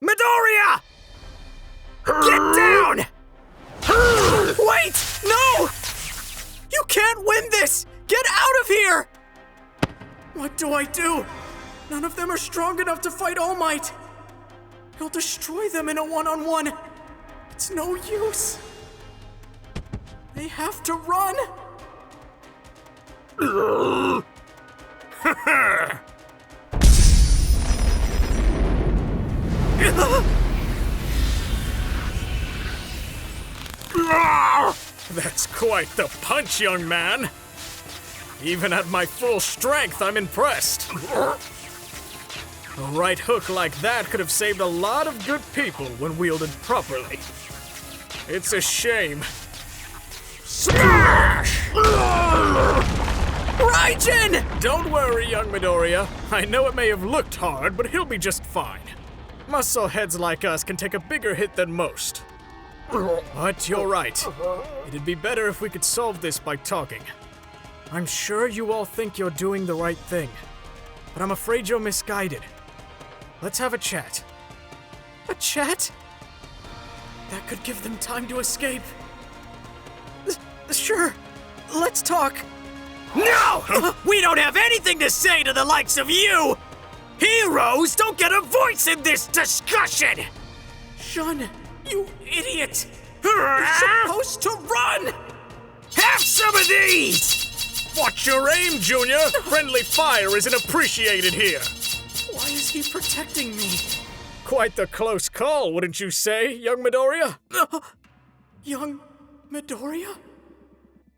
Midoriya! Get down! Wait! No! You can't win this! Get out of here! What do I do? None of them are strong enough to fight All Might. He'll destroy them in a one-on-one. It's no use. They have to run. That's quite the punch, young man. Even at my full strength, I'm impressed. A right hook like that could have saved a lot of good people when wielded properly. It's a shame. Smash! Raijin! Don't worry, young Midoriya. I know it may have looked hard, but he'll be just fine. Muscle heads like us can take a bigger hit than most. But you're right. It'd be better if we could solve this by talking. I'm sure you all think you're doing the right thing, but I'm afraid you're misguided. Let's have a chat. A chat? That could give them time to escape. Sure, let's talk. No! We don't have anything to say to the likes of you! Heroes don't get a voice in this discussion! Shun, you idiot! You're supposed to run! Have some of these! Watch your aim, Junior! Friendly fire isn't appreciated here! Why is he protecting me? Quite the close call, wouldn't you say, young Midoriya? Young Midoriya?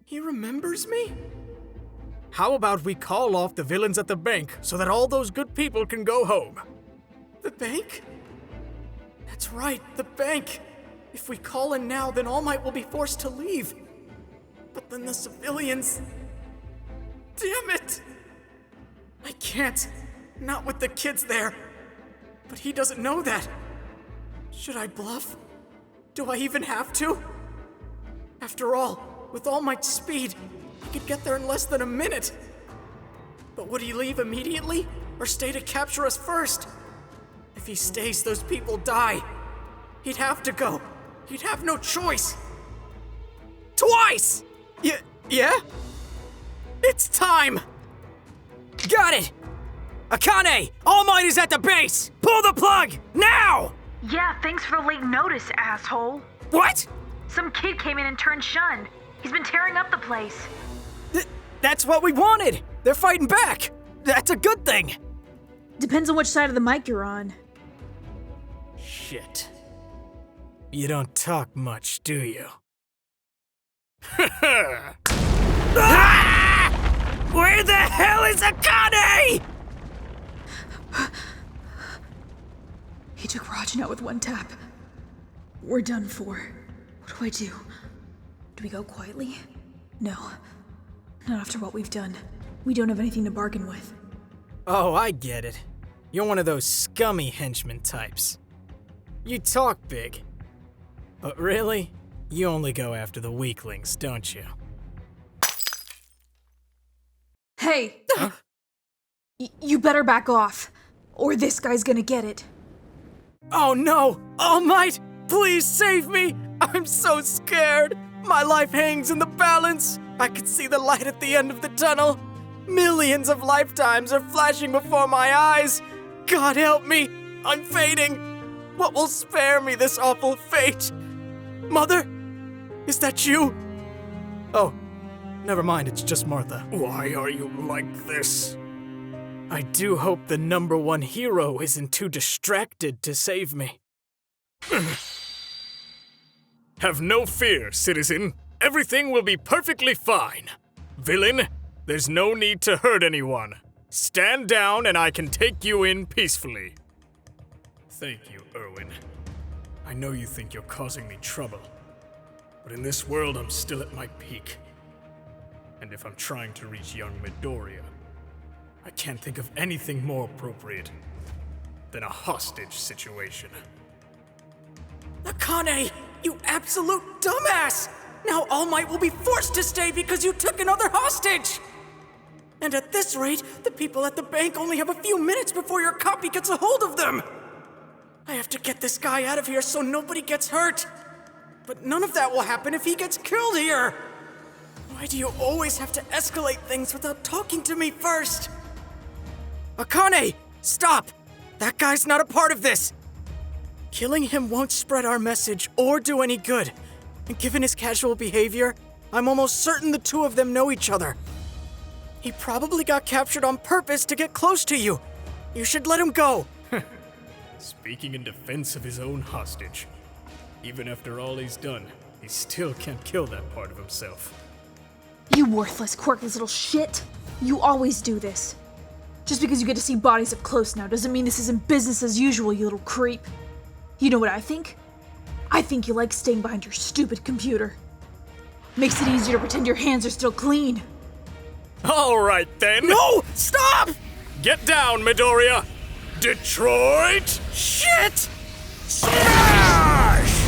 He remembers me? How about we call off the villains at the bank so that all those good people can go home? The bank? That's right, the bank. If we call in now, then All Might will be forced to leave. But then the civilians... Damn it! I can't. Not with the kids there. But he doesn't know that. Should I bluff? Do I even have to? After all, with All Might's speed, he could get there in less than a minute. But would he leave immediately, or stay to capture us first? If he stays, those people die. He'd have to go. He'd have no choice. Twice! Yeah? It's time! Got it! Akane! All Might is at the base! Pull the plug! Now! Yeah, thanks for the late notice, asshole. What? Some kid came in and turned Shun. He's been tearing up the place. That's what we wanted! They're fighting back! That's a good thing! Depends on which side of the mic you're on. Shit. You don't talk much, do you? Ah! Where the hell is Akane? He took Rajana with one tap. We're done for. What do I do? Do we go quietly? No. Not after what we've done. We don't have anything to bargain with. Oh, I get it. You're one of those scummy henchman types. You talk big. But really, you only go after the weaklings, don't you? Hey! Huh? You better back off, or this guy's gonna get it. Oh no! All Might, please save me! I'm so scared! My life hangs in the balance! I can see the light at the end of the tunnel! Millions of lifetimes are flashing before my eyes! God help me! I'm fading! What will spare me this awful fate? Mother? Is that you? Oh, never mind, it's just Martha. Why are you like this? I do hope the #1 hero isn't too distracted to save me. Have no fear, citizen. Everything will be perfectly fine. Villain, there's no need to hurt anyone. Stand down and I can take you in peacefully. Thank you, Erwin. I know you think you're causing me trouble, but in this world I'm still at my peak. And if I'm trying to reach young Midoriya, I can't think of anything more appropriate than a hostage situation. Akane, you absolute dumbass! Now All Might will be forced to stay because you took another hostage! And at this rate, the people at the bank only have a few minutes before your copy gets a hold of them! I have to get this guy out of here so nobody gets hurt. But none of that will happen if he gets killed here. Why do you always have to escalate things without talking to me first? Akane, stop! That guy's not a part of this. Killing him won't spread our message or do any good. And given his casual behavior, I'm almost certain the two of them know each other. He probably got captured on purpose to get close to you. You should let him go. Speaking in defense of his own hostage. Even after all he's done, he still can't kill that part of himself. You worthless, quirkless little shit. You always do this. Just because you get to see bodies up close now doesn't mean this isn't business as usual, you little creep. You know what I think? I think you like staying behind your stupid computer. Makes it easier to pretend your hands are still clean. All right then. No! Stop! Get down, Midoriya. Detroit! Shit! Smash!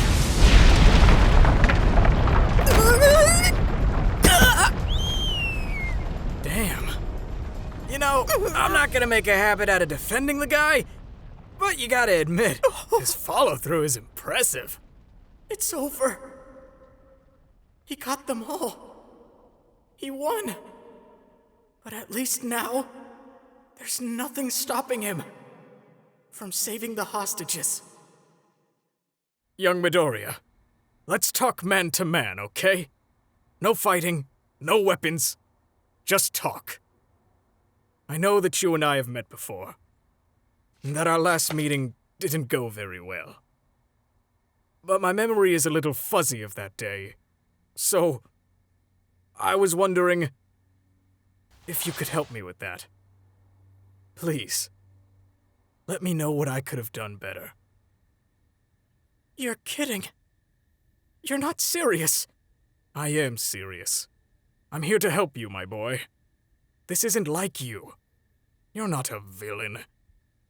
Damn. You know, I'm not gonna make a habit out of defending the guy, but you gotta admit, His follow-through is impressive. it's over. He got them all. He won. But at least now, there's nothing stopping him from saving the hostages. Young Midoriya, let's talk man to man, okay? No fighting, no weapons, just talk. I know that you and I have met before, and that our last meeting didn't go very well. But my memory is a little fuzzy of that day, so I was wondering if you could help me with that. Please, let me know what I could have done better. You're kidding. You're not serious. I am serious. I'm here to help you, my boy. This isn't like you. You're not a villain.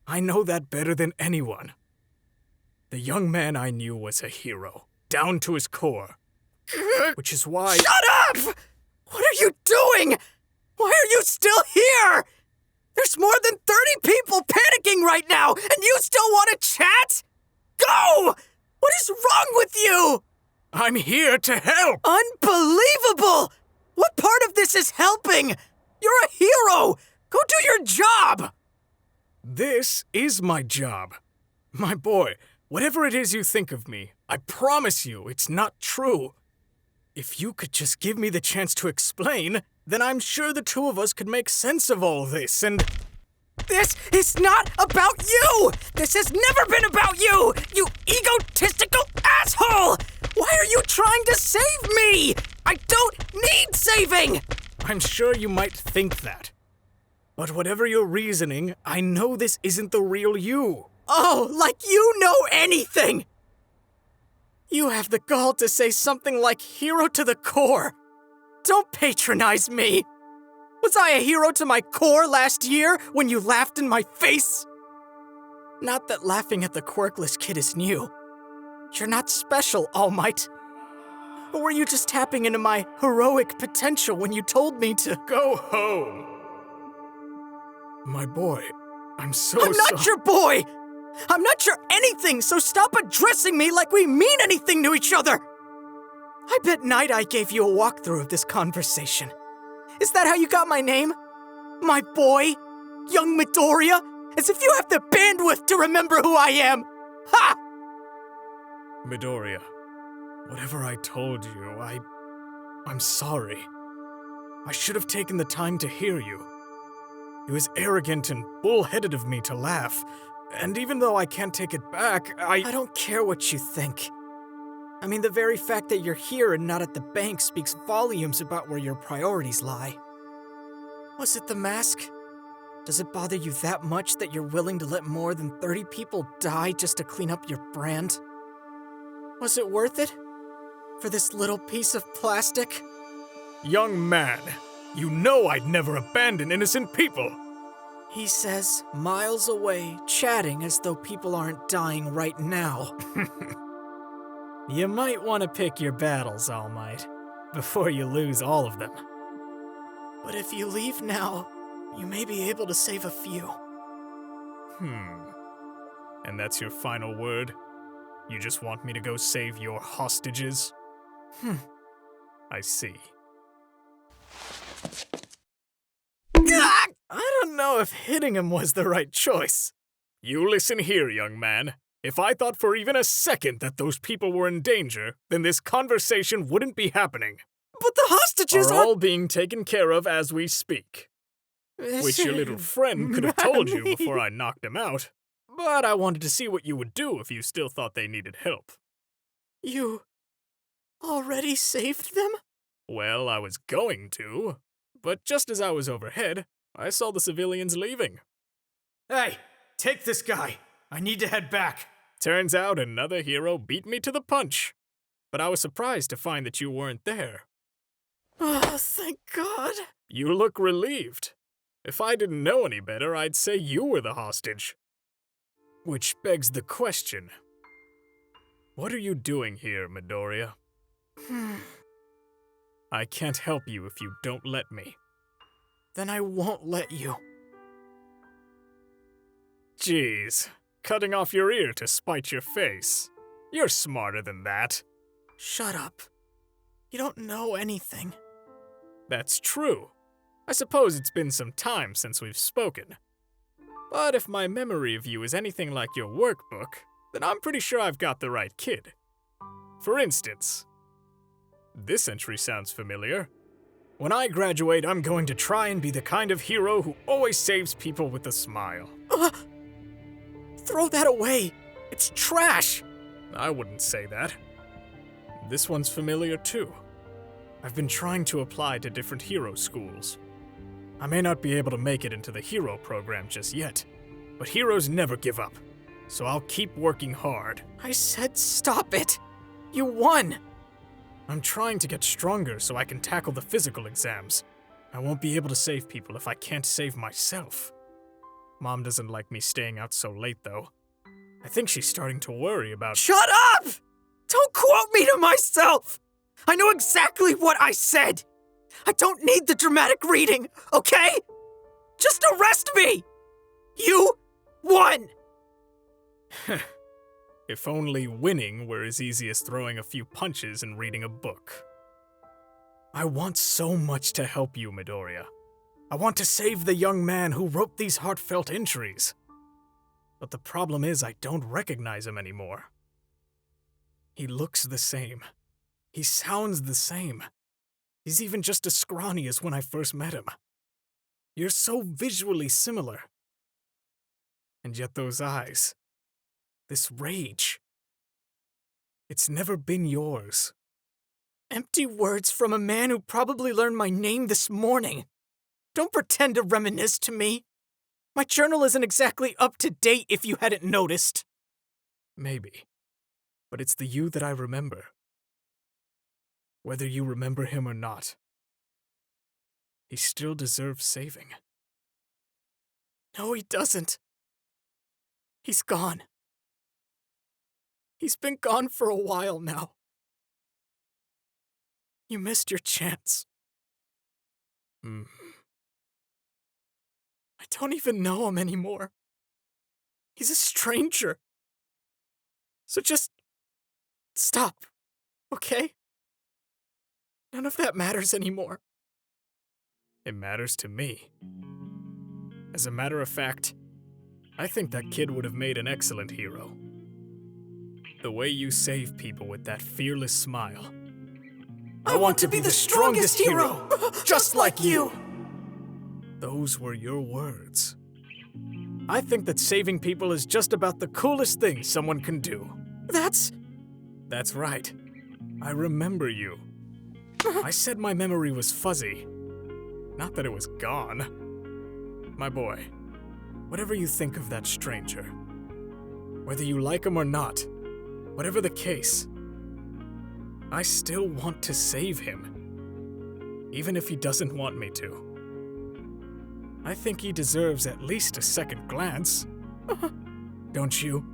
I know that better than anyone. The young man I knew was a hero, down to his core. Which is why— Shut up! What are you doing? Why are you still here? There's more than 30 people panicking right now, and you still want to chat? Go! What is wrong with you? I'm here to help! Unbelievable! What part of this is helping? You're a hero! Go do your job! This is my job. My boy, whatever it is you think of me, I promise you it's not true. If you could just give me the chance to explain, then I'm sure the two of us could make sense of all this, and— This is not about you! This has never been about you! You egotistical asshole! Why are you trying to save me? I don't need saving! I'm sure you might think that. But whatever your reasoning, I know this isn't the real you. Oh, like you know anything! You have the gall to say something like hero to the core. Don't patronize me. Was I a hero to my core last year when you laughed in my face? Not that laughing at the quirkless kid is new. You're not special, All Might. Or were you just tapping into my heroic potential when you told me to Go home. My boy, I'm so I'm not your boy! I'm not your anything, so stop addressing me like we mean anything to each other! I bet Night Eye gave you a walkthrough of this conversation. Is that how you got my name? My boy? Young Midoriya? As if you have the bandwidth to remember who I am! Ha! Midoriya, whatever I told you, I'm sorry. I should have taken the time to hear you. It was arrogant and bullheaded of me to laugh, and even though I can't take it back, I don't care what you think. I mean, the very fact that you're here and not at the bank speaks volumes about where your priorities lie. Was it the mask? Does it bother you that much that you're willing to let more than 30 people die just to clean up your brand? Was it worth it? For this little piece of plastic? Young man, you know I'd never abandon innocent people. He says, miles away, chatting as though people aren't dying right now. You might want to pick your battles, All Might, before you lose all of them. But if you leave now, you may be able to save a few. And that's your final word? You just want me to go save your hostages? I see. I don't know if hitting him was the right choice. You listen here, young man. If I thought for even a second that those people were in danger, then this conversation wouldn't be happening. But the hostages are all being taken care of as we speak. Which your little friend could have told you before I knocked him out. But I wanted to see what you would do if you still thought they needed help. You already saved them? Well, I was going to, but just as I was overhead, I saw the civilians leaving. Hey, take this guy. I need to head back. Turns out another hero beat me to the punch. But I was surprised to find that you weren't there. Oh, thank God. You look relieved. If I didn't know any better, I'd say you were the hostage. Which begs the question. What are you doing here, Midoriya? I can't help you if you don't let me. Then I won't let you. Jeez, cutting off your ear to spite your face. You're smarter than that. Shut up. You don't know anything. That's true. I suppose it's been some time since we've spoken. But if my memory of you is anything like your workbook, then I'm pretty sure I've got the right kid. For instance, this entry sounds familiar. When I graduate, I'm going to try and be the kind of hero who always saves people with a smile. Throw that away. It's trash. I wouldn't say that. This one's familiar too. I've been trying to apply to different hero schools. I may not be able to make it into the hero program just yet, but heroes never give up, so I'll keep working hard. I said stop it. You won. I'm trying to get stronger so I can tackle the physical exams. I won't be able to save people if I can't save myself. Mom doesn't like me staying out so late, though. I think she's starting to worry about— Shut up! Don't quote me to myself! I know exactly what I said! I don't need the dramatic reading, okay? Just arrest me! You won! If only winning were as easy as throwing a few punches and reading a book. I want so much to help you, Midoriya. I want to save the young man who wrote these heartfelt entries. But the problem is I don't recognize him anymore. He looks the same. He sounds the same. He's even just as scrawny as when I first met him. You're so visually similar. And yet those eyes, this rage, it's never been yours. Empty words from a man who probably learned my name this morning. Don't pretend to reminisce to me. My journal isn't exactly up to date if you hadn't noticed. Maybe. But it's the you that I remember. Whether you remember him or not, he still deserves saving. No, he doesn't. He's gone. He's been gone for a while now. You missed your chance. I don't even know him anymore. He's a stranger. So just stop, okay? None of that matters anymore. It matters to me. As a matter of fact, I think that kid would have made an excellent hero. The way you save people with that fearless smile. I want to be the strongest hero, just like you. Those were your words. I think that saving people is just about the coolest thing someone can do. That's right. I remember you. I said my memory was fuzzy. Not that it was gone. My boy, whatever you think of that stranger, whether you like him or not, whatever the case, I still want to save him. Even if he doesn't want me to. I think he deserves at least a second glance. Don't you?